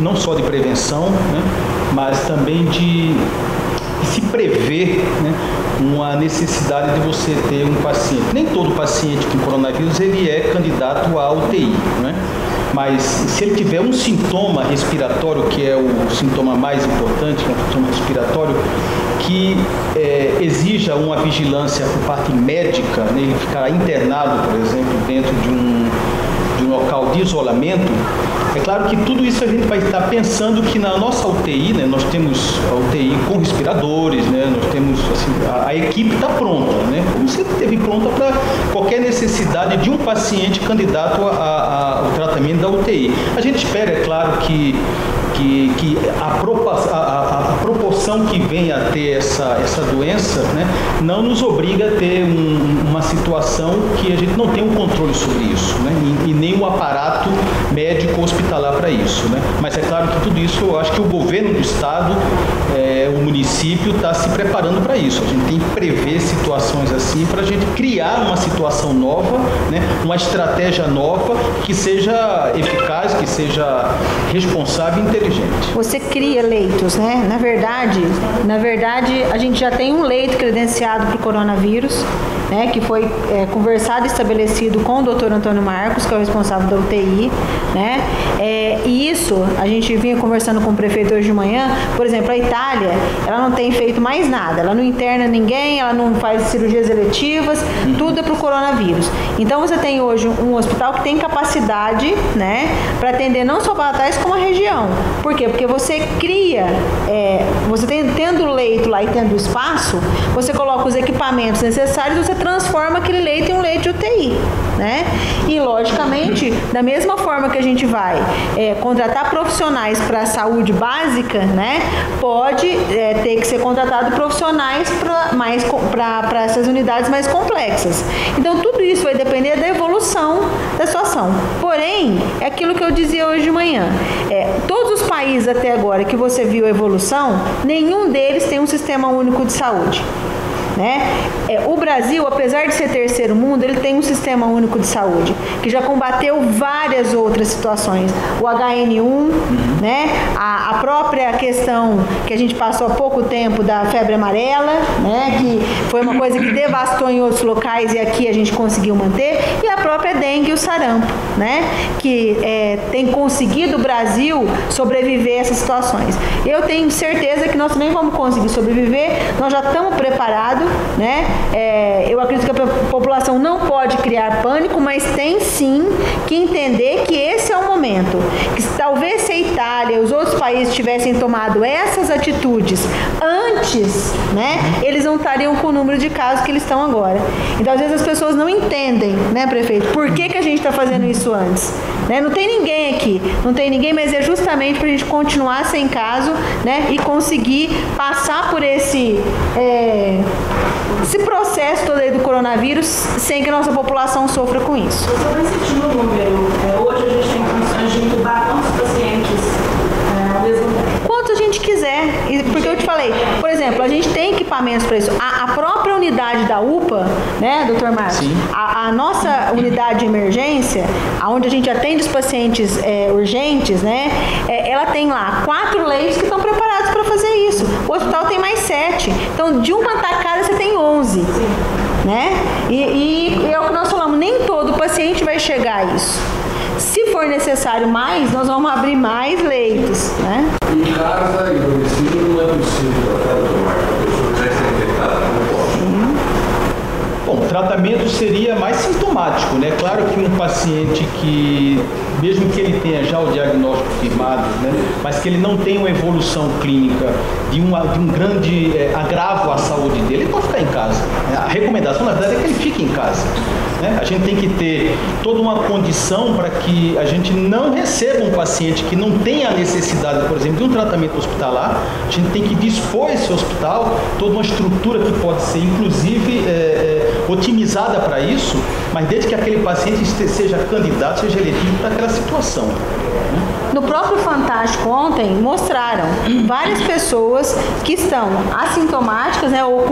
não só de prevenção, né, mas também de se prever, né, uma necessidade de você ter um paciente. Nem todo paciente com coronavírus ele é candidato à UTI, né? Mas se ele tiver um sintoma respiratório, que é o sintoma mais importante, que é o sintoma respiratório, que exija uma vigilância por parte médica, né, ele ficará internado, por exemplo, dentro de um local de isolamento. É claro que tudo isso a gente vai estar pensando que na nossa UTI, né, nós temos a UTI com respiradores, né, nós temos, assim, a equipe está pronta, né, como sempre esteve pronta para qualquer necessidade de um paciente candidato ao tratamento da UTI. A gente espera, é claro, que a proporção que vem a ter essa doença, né, não nos obriga a ter uma situação que a gente não tem um controle sobre isso, né, e nem um aparato médico hospitalar para isso, né. Mas é claro que tudo isso, eu acho que o governo do estado, o município está se preparando para isso. A gente tem que prever situações assim para a gente criar uma situação nova, né, uma estratégia nova que seja eficaz, que seja responsável e inteligente. Você cria leitos, né? Na verdade, a gente já tem um leito credenciado para o coronavírus, né? Que foi conversado e estabelecido com o Dr. Antônio Marcos, que é o responsável da UTI, né? E isso, a gente vinha conversando com o prefeito hoje de manhã. Por exemplo, a Itália, ela não tem feito mais nada, ela não interna ninguém, ela não faz cirurgias eletivas, tudo é para o coronavírus. Então, você tem hoje um hospital que tem capacidade, né, para atender não só Batatais, como a região. Por quê? Porque você cria, você tendo leito lá e tendo espaço, você coloca os equipamentos necessários, você transforma aquele leito em um leito de UTI, né? E, logicamente, da mesma forma que a gente vai contratar profissionais para a saúde básica, né, pode ter que ser contratado profissionais para essas unidades mais complexas. Então, tudo isso vai depender da evolução da situação. Porém, é aquilo que eu dizia hoje de manhã. Todos os países até agora que você viu a evolução, população, nenhum deles tem um sistema único de saúde. Né? O Brasil, apesar de ser terceiro mundo, ele tem um sistema único de saúde, que já combateu várias outras situações. O HN1, né? A própria questão que a gente passou há pouco tempo da febre amarela, né? Que foi uma coisa que devastou em outros locais e aqui a gente conseguiu manter, e a própria dengue e o sarampo, né? Que tem conseguido o Brasil sobreviver a essas situações. Eu tenho certeza que nós também vamos conseguir sobreviver, nós já estamos preparados, né? Eu acredito que a população não pode criar pânico, mas tem sim que entender que esse é o momento, que talvez se a Itália e os outros países tivessem tomado essas atitudes antes, né, eles não estariam com o número de casos que eles estão agora. Então, às vezes as pessoas não entendem, né, prefeito, por que a gente está fazendo isso antes, né? Não tem ninguém aqui, não tem ninguém, mas é justamente para a gente continuar sem caso, né, e conseguir passar por esse processo todo aí do coronavírus sem que a nossa população sofra com isso. Você vai sentir um número. Hoje a gente tem condições de intubar quantos pacientes ao mesmo tempo? Quantos a gente quiser. Porque eu te falei, por exemplo, a gente tem equipamentos para isso. A própria unidade da UPA, né, doutor Marcos? A nossa unidade de emergência, onde a gente atende os pacientes urgentes, né, ela tem lá 4 leitos que estão preparados para fazer isso. O hospital tem mais 7. Então, de uma tacada você tem 11. Né? E é o que nós falamos, nem todo paciente vai chegar a isso. Se for necessário mais, nós vamos abrir mais leitos, né? Em casa e domicílio não é possível tratar, doutor Marcos, a pessoa já está infectada, não pode. Bom, o tratamento seria mais sintomático, né? Claro que um paciente que, mesmo que ele tenha já o diagnóstico firmado, né, mas que ele não tenha uma evolução clínica de um grande agravo à saúde dele, ele pode ficar em casa. A recomendação, na verdade, é que ele fique em casa. Né? A gente tem que ter toda uma condição para que a gente não receba um paciente que não tenha a necessidade, por exemplo, de um tratamento hospitalar. A gente tem que dispor esse hospital, toda uma estrutura que pode ser, inclusive, otimizada para isso, mas desde que aquele paciente seja candidato, seja eletivo para aquela situação. No próprio Fantástico ontem mostraram várias pessoas que estão assintomáticas, né, ou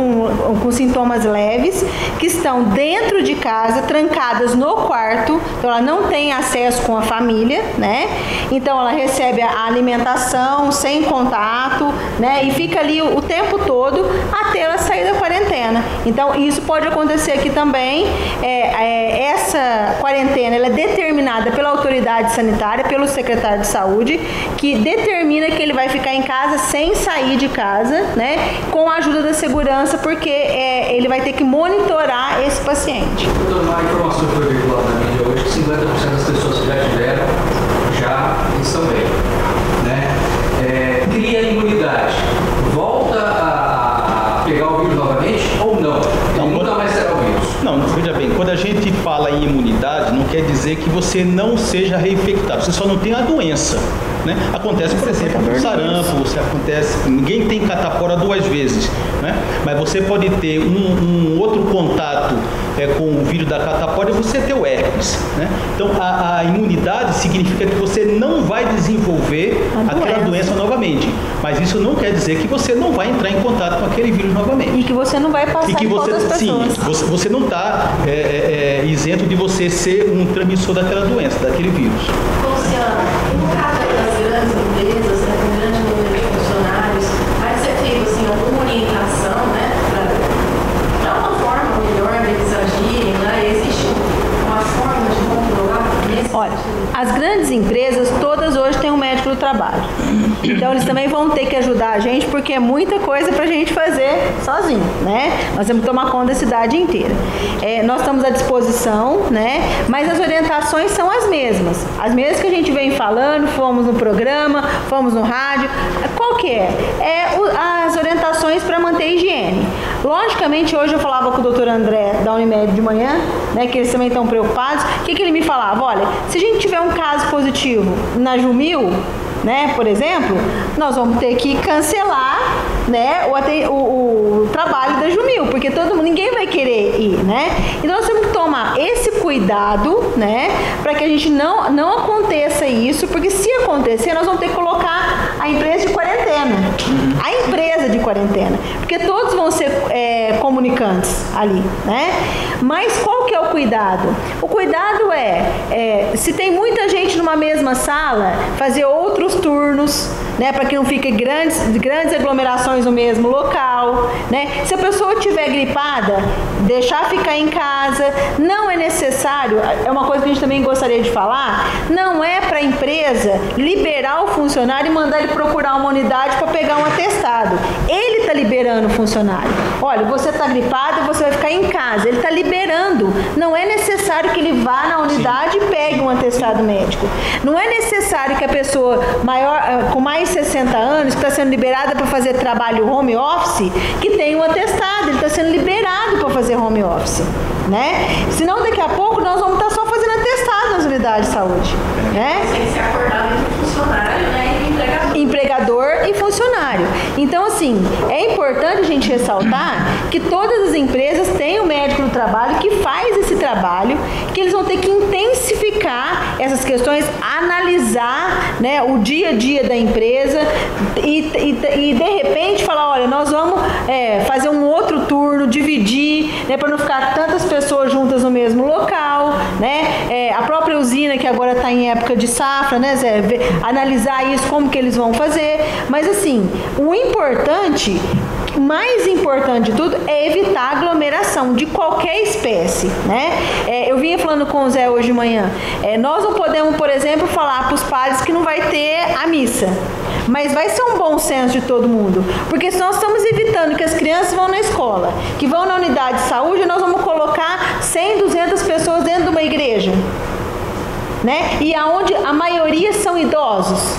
com sintomas leves, que estão dentro de casa, trancadas no quarto, então ela não tem acesso com a família, né? Então ela recebe a alimentação sem contato, né? E fica ali o tempo todo até ela sair da quarentena. Então isso pode acontecer aqui também. Essa quarentena ela é determinada pela autoridade sanitária, pelo secretário de saúde, que determina que ele vai ficar em casa sem sair de casa, né, com a ajuda da segurança, porque ele vai ter que monitorar esse paciente. Doutor, uma informação que foi veiculada na mídia hoje, que 50% das pessoas que já tiveram já estão bem, né? Cria imunidade, volta a pegar o vírus novamente ou não? Ele nunca mais será o vírus? Não, veja bem, quando a gente fala em imunidade, não quer dizer que você não seja reinfectado, você só não tem a doença. Né? Acontece, por exemplo, com sarampo, ninguém tem catapora 2 vezes, né? Mas você pode ter um outro contato com o vírus da catapora e você ter o herpes, né? Então a imunidade significa que você não vai desenvolver aquela doença novamente, mas isso não quer dizer que você não vai entrar em contato com aquele vírus novamente. E que você não vai passar para outras pessoas. Sim, você não está isento de você ser um transmissor daquela doença, daquele vírus. Luciana, no caso das grandes empresas, com grande número de funcionários, vai ser feito assim, alguma orientação, né, para uma forma melhor deles agirem, né? Existe uma forma de controlar esse? Olha, as grandes empresas todas hoje têm um médico do trabalho. Então eles também vão ter que ajudar a gente, porque é muita coisa para a gente fazer sozinho, né? Nós temos que tomar conta da cidade inteira. Nós estamos à disposição, né? Mas as orientações são as mesmas que a gente vem falando, fomos no programa, fomos no rádio. Qual que é? As orientações para manter a higiene. Logicamente, hoje eu falava com o doutor André da Unimed de manhã, né, que eles também estão preocupados. O que ele me falava? Olha, se a gente tiver um caso positivo na Jumil, né, por exemplo, nós vamos ter que cancelar, né, o trabalho da Jumil, porque ninguém vai querer ir, né? Então nós temos que tomar tomar esse cuidado, né, para que a gente não aconteça isso, porque se acontecer, nós vamos ter que colocar a empresa de quarentena. A empresa de quarentena. Porque todos vão ser comunicantes ali, né? Mas qual que é o cuidado? O cuidado se tem muita gente numa mesma sala, fazer outros turnos, né? Para que não fique grandes aglomerações no mesmo local, né? Se a pessoa estiver gripada, deixar ficar em casa. Não é necessário, é uma coisa que a gente também gostaria de falar, não é para a empresa liberar o funcionário e mandar ele procurar uma unidade para pegar um atestado. Ele está liberando o funcionário. Olha, você está gripado, você vai ficar em casa. Ele está liberando. Não é necessário que ele vá na unidade e pegue um atestado médico. Não é necessário que a pessoa com mais de 60 anos, que está sendo liberada para fazer trabalho home office, que tenha um atestado. Ele está sendo liberado para fazer home office, né? Senão daqui a pouco nós vamos estar só fazendo atestado nas unidades de saúde, né? Tem que ser acordado entre o funcionário, né, e o empregador. Empregador e funcionário. Então, assim, é importante a gente ressaltar que todas as empresas têm um médico do trabalho que faz esse trabalho, que eles vão ter que intensificar essas questões, analisar, né, o dia a dia da empresa e de repente falar, olha, nós vamos fazer um outro turno, dividir, né, para não ficar tantas pessoas juntas no mesmo local, né? A própria usina, que agora está em época de safra, né, Zé? Analisar isso, como que eles vão fazer. Mas, assim, o importante, mais importante de tudo, é evitar aglomeração de qualquer espécie, né? Eu vinha falando com o Zé hoje de manhã. Nós não podemos, por exemplo, falar para os padres que não vai ter a missa. Mas vai ser um bom senso de todo mundo. Porque se nós estamos evitando que as crianças vão na escola, que vão na unidade de saúde, nós vamos colocar 100, 200 pessoas dentro de uma igreja, né? E aonde a maioria são idosos.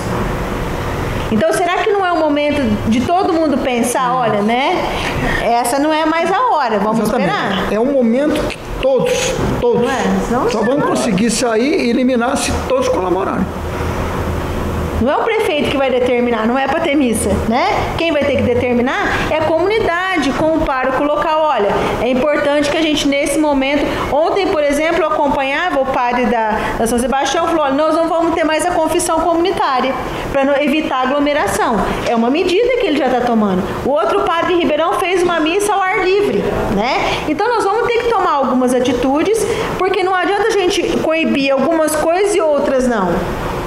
Então, será que não é o momento de todo mundo pensar, olha, né? Essa não é mais a hora, vamos esperar. É um momento que todos só vão conseguir sair e eliminar se todos colaborarem. Não é o prefeito que vai determinar, não é para ter missa, né? Quem vai ter que determinar é a comunidade, com o pároco local. Olha, é importante que a gente, nesse momento... Ontem, por exemplo, eu acompanhava o padre da São Sebastião, falou, olha, nós não vamos ter mais a confissão comunitária, para evitar aglomeração. É uma medida que ele já está tomando. O outro padre em Ribeirão fez uma missa ao ar livre, né? Então, nós vamos ter que tomar algumas atitudes, porque não adianta a gente coibir algumas coisas e outras não.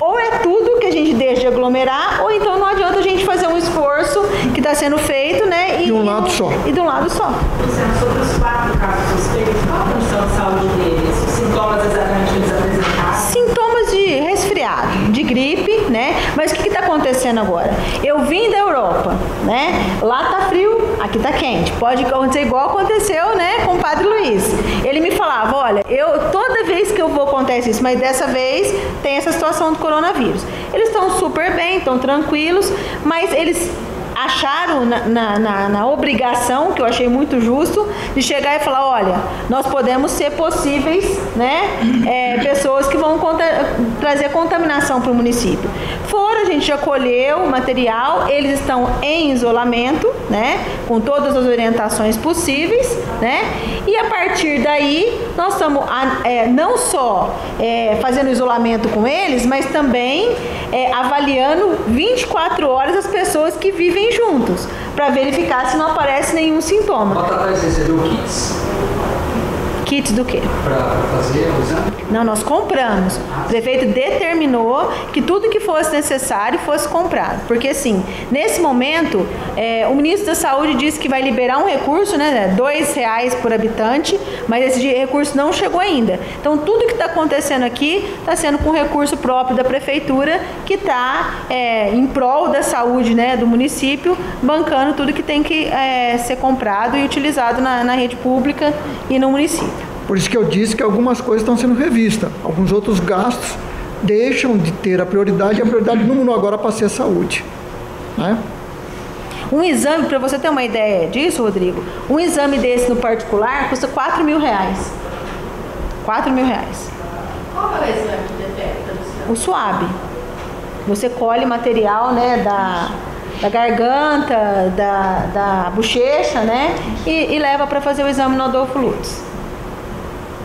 Ou é tudo que a gente deixa de aglomerar, ou então não adianta a gente fazer um esforço que está sendo feito, né? De um lado só. E de um lado só. Luciano, sobre os 4 casos suspeitos, qual a condição de saúde deles? Os sintomas exatamente que eles apresentaram? Sintomas de resfriado, de gripe, né? Mas o que está acontecendo agora? Eu vim da Europa, né? Lá tá frio, aqui tá quente. Pode acontecer igual aconteceu, né, com o Padre Luiz. Ele me falava, olha, toda vez que eu vou acontece isso, mas dessa vez tem essa situação do coronavírus. Eles estão super bem, estão tranquilos, mas eles acharam na obrigação, que eu achei muito justo, de chegar e falar, olha, nós podemos ser possíveis, né, pessoas que vão trazer contaminação para o município. A gente já colheu o material, eles estão em isolamento, né, com todas as orientações possíveis, né, e a partir daí nós estamos não só fazendo isolamento com eles, mas também avaliando 24 horas as pessoas que vivem juntos, para verificar se não aparece nenhum sintoma. Batatais recebeu kits? Kits do quê? Para fazer o exame? Não, nós compramos. O prefeito determinou que tudo que fosse necessário fosse comprado. Porque, assim, nesse momento, o ministro da Saúde disse que vai liberar um recurso, né, R$2 por habitante, mas esse recurso não chegou ainda. Então, tudo que está acontecendo aqui está sendo com recurso próprio da prefeitura, que está em prol da saúde, né, do município, bancando tudo que tem que ser comprado e utilizado na rede pública e no município. Por isso que eu disse que algumas coisas estão sendo revistas. Alguns outros gastos deixam de ter a prioridade, e a prioridade número 1 agora passa a ser a saúde, né? Um exame, para você ter uma ideia disso, Rodrigo, um exame desse no particular custa R$4.000. R$4.000. Qual é o exame que detecta, Luciano? O SWAB. Você colhe material, né, da garganta, da bochecha, né, e leva para fazer o exame no Adolfo Lutz.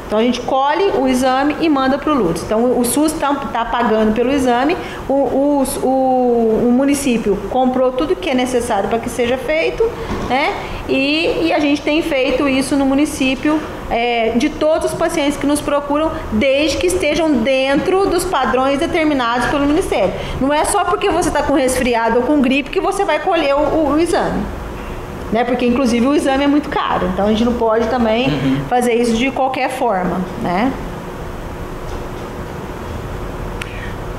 Então a gente colhe o exame e manda para o LUTS. Então o SUS está pagando pelo exame, o município comprou tudo que é necessário para que seja feito, né? E a gente tem feito isso no município de todos os pacientes que nos procuram, desde que estejam dentro dos padrões determinados pelo Ministério. Não é só porque você está com resfriado ou com gripe que você vai colher o exame. Né? Porque inclusive o exame é muito caro, então a gente não pode também fazer isso de qualquer forma, né?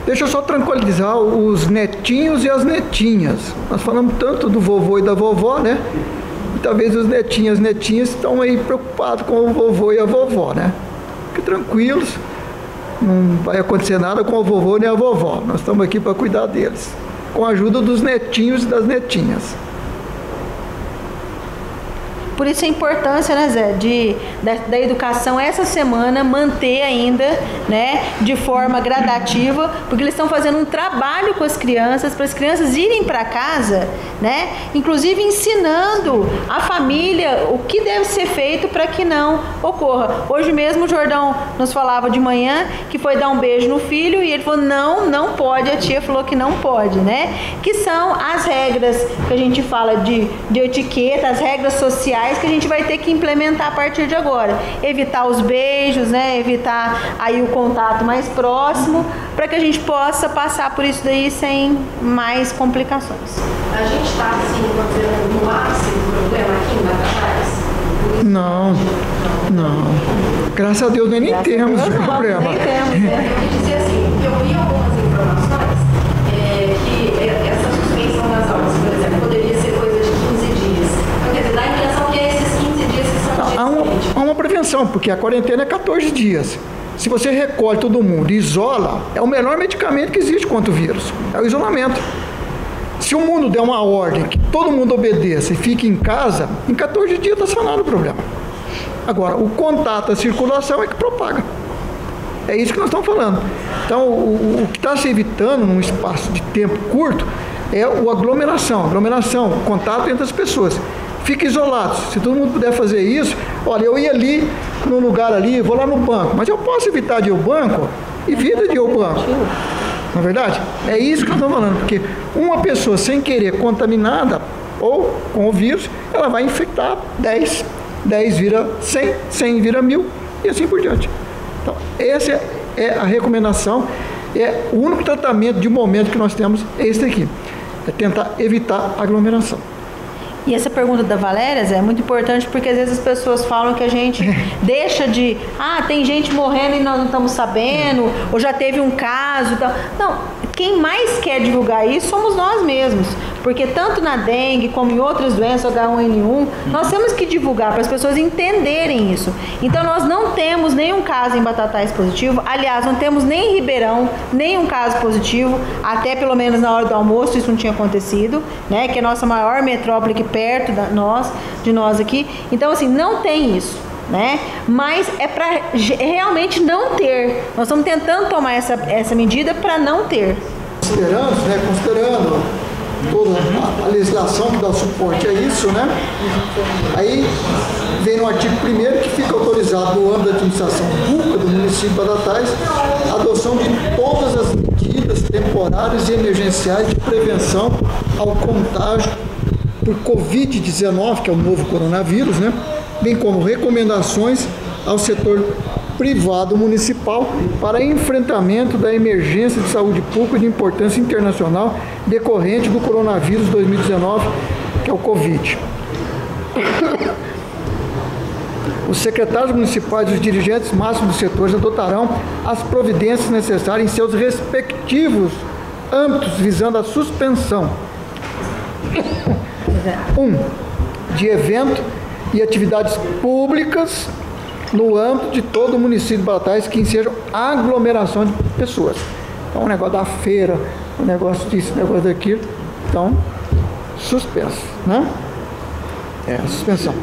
Deixa eu só tranquilizar os netinhos e as netinhas. Nós falamos tanto do vovô e da vovó, né? E talvez os netinhos e as netinhas estão aí preocupados com o vovô e a vovó, né? Fiquem tranquilos, não vai acontecer nada com o vovô nem a vovó. Nós estamos aqui para cuidar deles, com a ajuda dos netinhos e das netinhas. Por isso a importância, né, Zé, da educação essa semana manter ainda, né, de forma gradativa, porque eles estão fazendo um trabalho com as crianças, para as crianças irem para casa, né, inclusive ensinando a família o que deve ser feito para que não ocorra. Hoje mesmo o Jordão nos falava de manhã que foi dar um beijo no filho e ele falou, não pode, a tia falou que não pode, né, que são as regras que a gente fala de etiqueta, as regras sociais que a gente vai ter que implementar a partir de agora. Evitar os beijos, né? Evitar aí o contato mais próximo, para que a gente possa passar por isso daí sem mais complicações. A gente está, assim, no ápice do problema aqui em Batatais? Não. Graças a Deus nem temos esse problema. Nem temos, né? Eu queria dizer assim, eu vi algumas informações que essa suspensão das aulas, por exemplo, poderia ser coisa de 15 dias. Então, quer dizer, dá a impressão que é esses 15 dias que são há uma prevenção, porque a quarentena é 14 dias. Se você recolhe todo mundo e isola, é o melhor medicamento que existe contra o vírus. É o isolamento. Se o mundo der uma ordem que todo mundo obedeça e fique em casa, em 14 dias está sanado o problema. Agora, o contato, a circulação é que propaga. É isso que nós estamos falando. Então, o que está se evitando num espaço de tempo curto é a aglomeração, o contato entre as pessoas. Fique isolados. Se todo mundo puder fazer isso, olha, eu ia ali, no lugar ali, vou lá no banco, mas eu posso evitar de ir ao banco? Evita de ir ao banco. Não é verdade? É isso que nós estamos falando, porque uma pessoa sem querer contaminada ou com o vírus, ela vai infectar 10 vira 100, 100 vira 1000 e assim por diante. Então, essa é a recomendação, o único tratamento de momento que nós temos é esse aqui, é tentar evitar aglomeração. E essa pergunta da Valéria, Zé, é muito importante porque às vezes as pessoas falam que a gente deixa de... tem gente morrendo e nós não estamos sabendo, ou já teve um caso e tal. Não, quem mais quer divulgar isso somos nós mesmos. Porque tanto na dengue como em outras doenças, H1N1, nós temos que divulgar para as pessoas entenderem isso. Então nós não temos nenhum caso em Batatais positivo, aliás, não temos nem em Ribeirão nenhum caso positivo, até pelo menos na hora do almoço isso não tinha acontecido, né? Que é a nossa maior metrópole aqui perto de nós aqui. Então assim, não tem isso, né? Mas é para realmente não ter. Nós estamos tentando tomar essa medida para não ter. Considerando toda a legislação que dá suporte a isso, né? Aí vem no artigo 1º que fica autorizado no âmbito da administração pública do município de Batatais a adoção de todas as medidas temporárias e emergenciais de prevenção ao contágio por Covid-19, que é o novo coronavírus, né? Bem como recomendações ao setor privado municipal para enfrentamento da emergência de saúde pública de importância internacional decorrente do coronavírus 2019, que é o Covid. Os secretários municipais e os dirigentes máximos dos setores adotarão as providências necessárias em seus respectivos âmbitos, visando a suspensão de evento e atividades públicas no âmbito de todo o município de Batatais que sejam aglomeração de pessoas. Então, o negócio da feira, o negócio disso, o negócio daquilo, então, suspenso, né? Suspensão.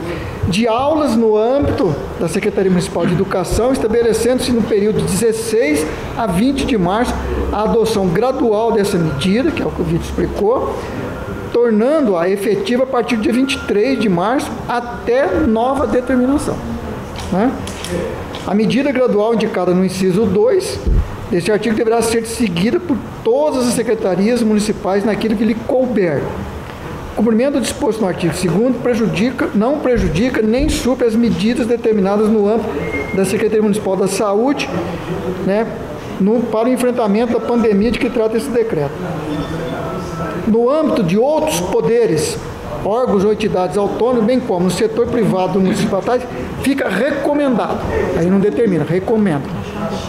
De aulas no âmbito da Secretaria Municipal de Educação, estabelecendo-se no período de 16 a 20 de março a adoção gradual dessa medida, que é o que o Vitor explicou, tornando-a efetiva a partir do dia 23 de março até nova determinação. Né? A medida gradual indicada no inciso 2 deste artigo deverá ser seguida por todas as secretarias municipais naquilo que lhe couber. O cumprimento do disposto no artigo 2º não prejudica nem supre as medidas determinadas no âmbito da Secretaria Municipal da Saúde, né, para o enfrentamento da pandemia de que trata esse decreto. No âmbito de outros poderes, órgãos ou entidades autônomas, bem como no setor privado do município, fica recomendado, aí não determina, recomenda,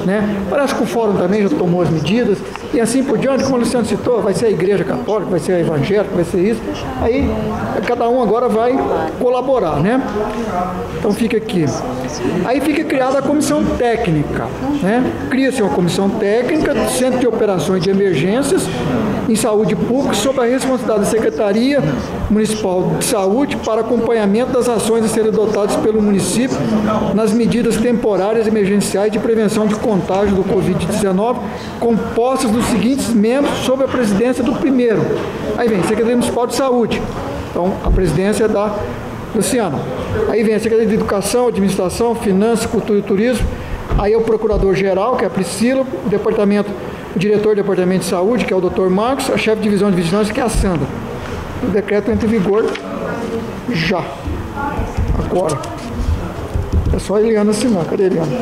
né? Parece que o fórum também já tomou as medidas, e assim por diante, como o Luciano citou, vai ser a igreja católica, vai ser a evangélica, vai ser isso, aí cada um agora vai colaborar, né? Então fica aqui. Aí fica criada a comissão técnica, né? Cria-se uma comissão técnica do Centro de Operações de Emergências em Saúde Pública, sob a responsabilidade da Secretaria Municipal de Saúde para acompanhamento das ações a serem adotadas pelo município nas medidas temporárias emergenciais de prevenção de contágio do Covid-19, compostas dos seguintes membros sob a presidência do primeiro. Aí vem Secretaria Municipal de Saúde, então a presidência é da Luciana. Aí vem a Secretaria de Educação, Administração, Finanças, Cultura e Turismo. Aí é o Procurador-Geral, que é a Priscila, o diretor do Departamento de Saúde, que é o Dr. Marcos, a chefe de divisão de vigilância, que é a Sandra. O decreto entra em vigor já, agora. É só a Eliana assinar. Cadê a Eliana?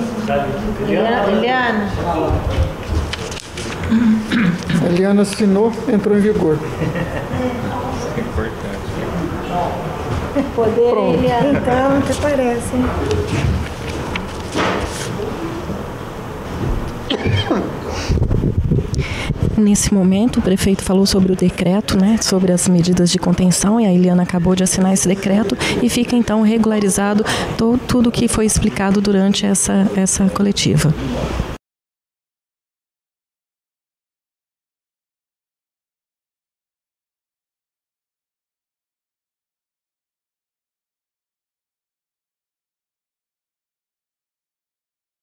Eliana. A Eliana assinou, entrou em vigor. Poder, pronto. Eliana. Então, até parece. Nesse momento, o prefeito falou sobre o decreto, né, sobre as medidas de contenção, e a Eliana acabou de assinar esse decreto, e fica então regularizado tudo o que foi explicado durante essa coletiva.